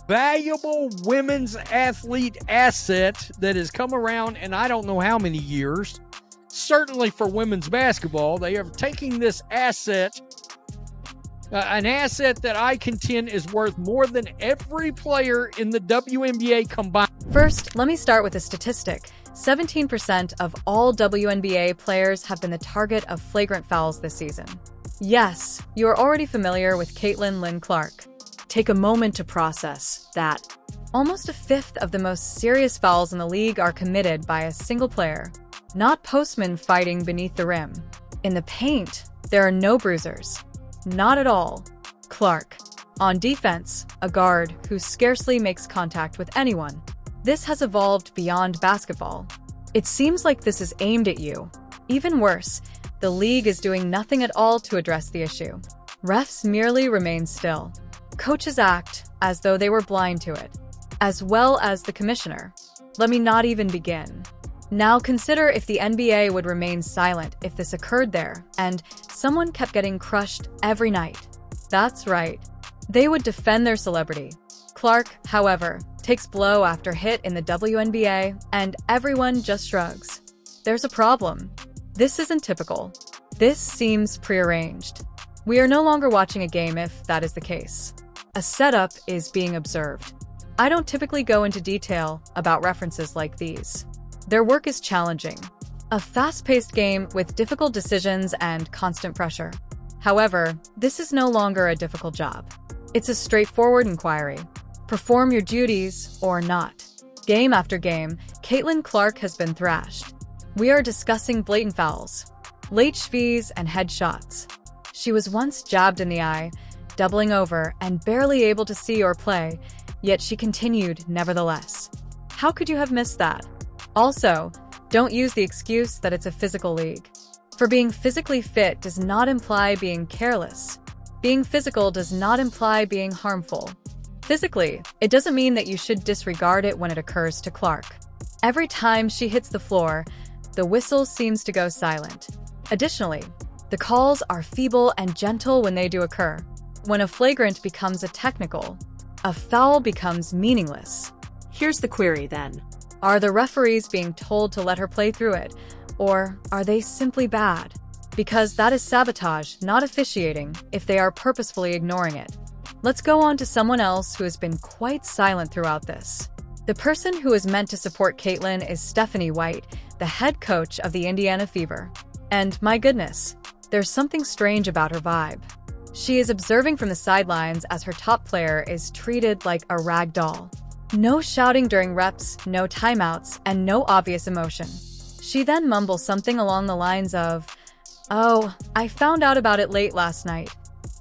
valuable women's athlete asset that has come around in I don't know how many years. Certainly for women's basketball, they are taking this asset, an asset that I contend is worth more than every player in the WNBA combined. First, let me start with a statistic. 17% of all WNBA players have been the target of flagrant fouls this season. Yes, you are already familiar with Caitlin Lynn Clark. Take a moment to process that. Almost a fifth of the most serious fouls in the league are committed by a single player, not postmen fighting beneath the rim. In the paint, there are no bruisers. Not at all. Clark. On defense, a guard who scarcely makes contact with anyone. This has evolved beyond basketball. It seems like this is aimed at you. Even worse, the league is doing nothing at all to address the issue. Refs merely remain still. Coaches act as though they were blind to it, as well as the commissioner. Let me not even begin. Now consider if the NBA would remain silent if this occurred there, and someone kept getting crushed every night. That's right. They would defend their celebrity. Clark, however, takes blow after hit in the WNBA, and everyone just shrugs. There's a problem. This isn't typical. This seems prearranged. We are no longer watching a game if that is the case. A setup is being observed. I don't typically go into detail about references like these. Their work is challenging. A fast-paced game with difficult decisions and constant pressure. However, this is no longer a difficult job. It's a straightforward inquiry. Perform your duties or not. Game after game, Caitlin Clark has been thrashed. We are discussing blatant fouls, late shvees, and headshots. She was once jabbed in the eye, doubling over and barely able to see or play, yet she continued nevertheless. How could you have missed that? Also, don't use the excuse that it's a physical league. For being physically fit does not imply being careless. Being physical does not imply being harmful. Physically, it doesn't mean that you should disregard it when it occurs to Clark. Every time she hits the floor, the whistle seems to go silent. Additionally, the calls are feeble and gentle when they do occur. When a flagrant becomes a technical, a foul becomes meaningless. Here's the query then. Are the referees being told to let her play through it, or are they simply bad? Because that is sabotage, not officiating, if they are purposefully ignoring it. Let's go on to someone else who has been quite silent throughout this. The person who is meant to support Caitlin is Stephanie White, the head coach of the Indiana Fever. And my goodness, there's something strange about her vibe. She is observing from the sidelines as her top player is treated like a rag doll. No shouting during reps, no timeouts, and no obvious emotion. She then mumbles something along the lines of, "Oh, I found out about it late last night,"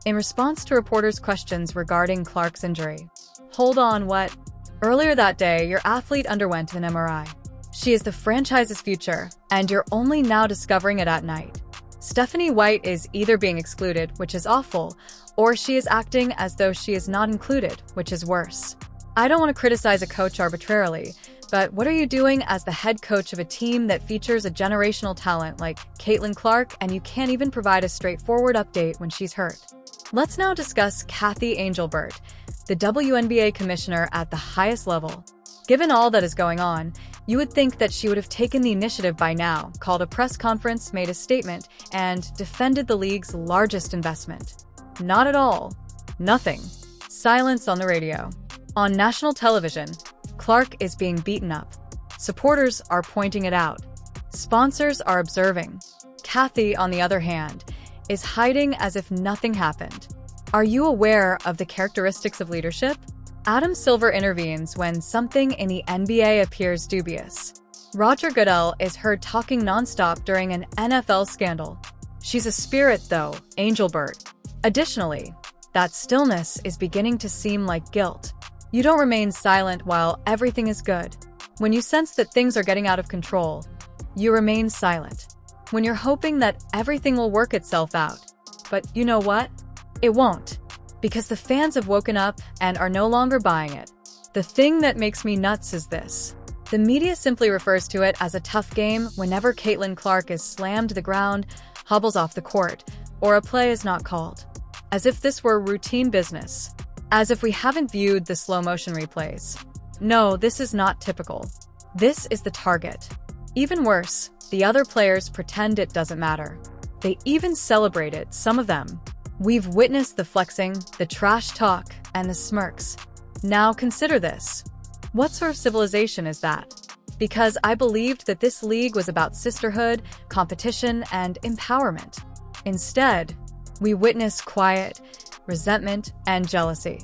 in response to reporters' questions regarding Clark's injury. Hold on, what? Earlier that day, your athlete underwent an MRI. She is the franchise's future, and you're only now discovering it at night. Stephanie White is either being excluded, which is awful, or she is acting as though she is not included, which is worse. I don't want to criticize a coach arbitrarily, but what are you doing as the head coach of a team that features a generational talent like Caitlin Clark, and you can't even provide a straightforward update when she's hurt? Let's now discuss Kathy Angelbert, the WNBA commissioner at the highest level. Given all that is going on, you would think that she would have taken the initiative by now, called a press conference, made a statement, and defended the league's largest investment. Not at all. Nothing. Silence on the radio. On national television, Clark is being beaten up. Supporters are pointing it out. Sponsors are observing. Kathy, on the other hand, is hiding as if nothing happened. Are you aware of the characteristics of leadership? Adam Silver intervenes when something in the NBA appears dubious. Roger Goodell is heard talking nonstop during an NFL scandal. She's a spirit, though, Angelbert. Additionally, that stillness is beginning to seem like guilt. You don't remain silent while everything is good. When you sense that things are getting out of control, you remain silent. When you're hoping that everything will work itself out. But you know what? It won't. Because the fans have woken up and are no longer buying it. The thing that makes me nuts is this. The media simply refers to it as a tough game whenever Caitlin Clark is slammed to the ground, hobbles off the court, or a play is not called. As if this were routine business. As if we haven't viewed the slow motion replays. No, this is not typical. This is the target. Even worse, the other players pretend it doesn't matter. They even celebrate it, some of them. We've witnessed the flexing, the trash talk, and the smirks. Now consider this. What sort of civilization is that? Because I believed that this league was about sisterhood, competition, and empowerment. Instead, we witness quiet, resentment, and jealousy.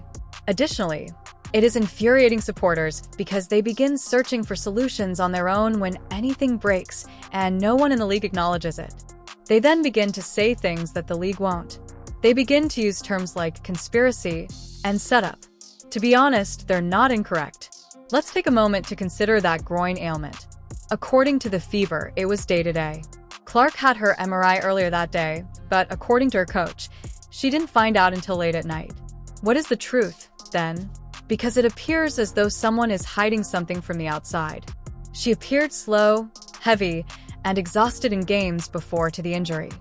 Additionally, it is infuriating supporters because they begin searching for solutions on their own when anything breaks and no one in the league acknowledges it. They then begin to say things that the league won't. They begin to use terms like conspiracy and setup. To be honest, they're not incorrect. Let's take a moment to consider that groin ailment. According to The Fever, it was day-to-day. Clark had her MRI earlier that day, but according to her coach, she didn't find out until late at night. What is the truth, then? Because it appears as though someone is hiding something from the outside. She appeared slow, heavy, and exhausted in games before to the injury.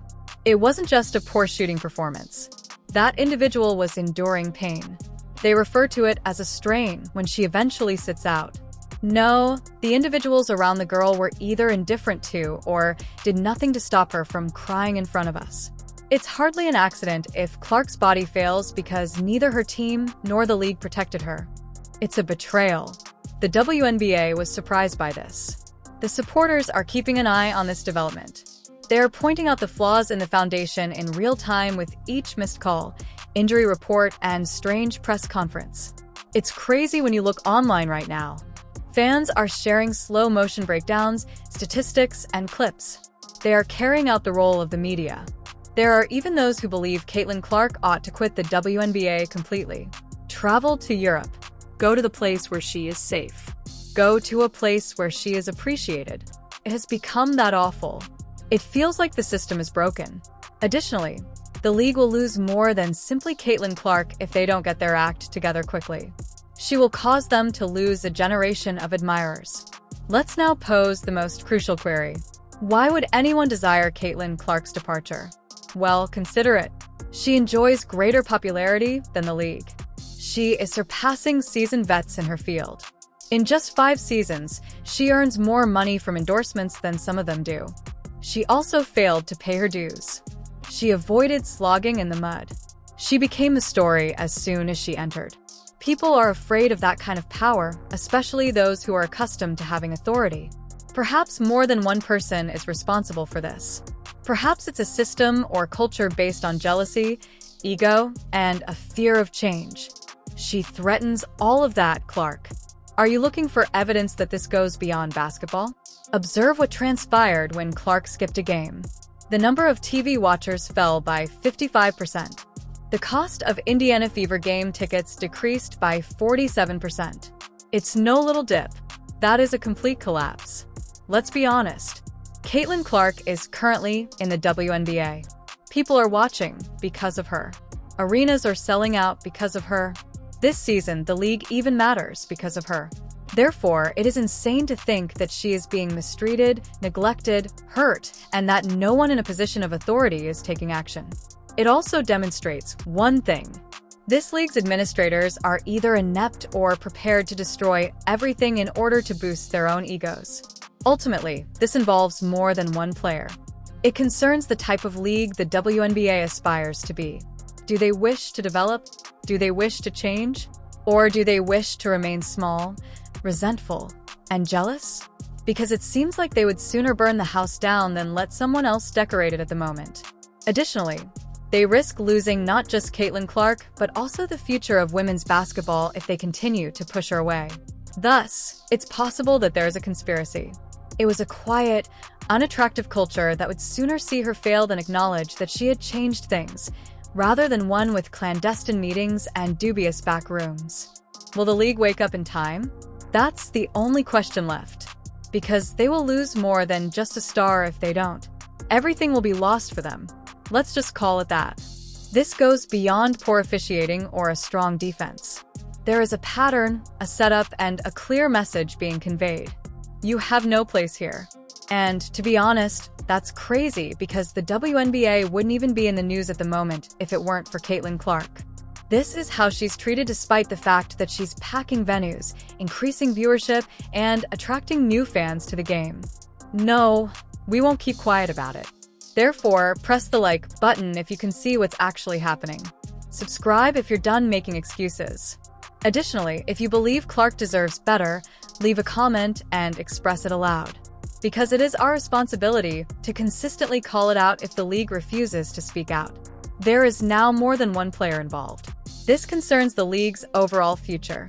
It wasn't just a poor shooting performance. That individual was enduring pain. They refer to it as a strain when she eventually sits out. No, the individuals around the girl were either indifferent to or did nothing to stop her from crying in front of us. It's hardly an accident if Clark's body fails because neither her team nor the league protected her. It's a betrayal. The WNBA was surprised by this. The supporters are keeping an eye on this development. They are pointing out the flaws in the foundation in real time with each missed call, injury report, and strange press conference. It's crazy when you look online right now. Fans are sharing slow motion breakdowns, statistics, and clips. They are carrying out the role of the media. There are even those who believe Caitlin Clark ought to quit the WNBA completely. Travel to Europe. Go to the place where she is safe. Go to a place where she is appreciated. It has become that awful. It feels like the system is broken. Additionally, the league will lose more than simply Caitlin Clark if they don't get their act together quickly. She will cause them to lose a generation of admirers. Let's now pose the most crucial query. Why would anyone desire Caitlin Clark's departure? Well, consider it. She enjoys greater popularity than the league. She is surpassing seasoned vets in her field. In just 5 seasons, she earns more money from endorsements than some of them do. She also failed to pay her dues. She avoided slogging in the mud. She became the story as soon as she entered. People are afraid of that kind of power, especially those who are accustomed to having authority. Perhaps more than one person is responsible for this. Perhaps it's a system or culture based on jealousy, ego, and a fear of change. She threatens all of that, Clark. Are you looking for evidence that this goes beyond basketball? Observe what transpired when Clark skipped a game. The number of TV watchers fell by 55%. The cost of Indiana Fever game tickets decreased by 47%. It's no little dip. That is a complete collapse. Let's be honest. Caitlin Clark is currently in the WNBA. People are watching because of her. Arenas are selling out because of her. This season, the league even matters because of her. Therefore, it is insane to think that she is being mistreated, neglected, hurt, and that no one in a position of authority is taking action. It also demonstrates one thing. This league's administrators are either inept or prepared to destroy everything in order to boost their own egos. Ultimately, this involves more than one player. It concerns the type of league the WNBA aspires to be. Do they wish to develop? Do they wish to change? Or do they wish to remain small, resentful, and jealous? Because it seems like they would sooner burn the house down than let someone else decorate it at the moment. Additionally, they risk losing not just Caitlin Clark, but also the future of women's basketball if they continue to push her away. Thus, it's possible that there is a conspiracy. It was a quiet, unattractive culture that would sooner see her fail than acknowledge that she had changed things, rather than one with clandestine meetings and dubious back rooms. Will the league wake up in time? That's the only question left. Because they will lose more than just a star if they don't. Everything will be lost for them. Let's just call it that. This goes beyond poor officiating or a strong defense. There is a pattern, a setup, and a clear message being conveyed. You have no place here. And to be honest, that's crazy because the WNBA wouldn't even be in the news at the moment if it weren't for Caitlin Clark. This is how she's treated despite the fact that she's packing venues, increasing viewership, and attracting new fans to the game. No, we won't keep quiet about it. Therefore, press the like button if you can see what's actually happening. Subscribe if you're done making excuses. Additionally, if you believe Clark deserves better, leave a comment and express it aloud. Because it is our responsibility to consistently call it out if the league refuses to speak out. There is now more than one player involved. This concerns the league's overall future.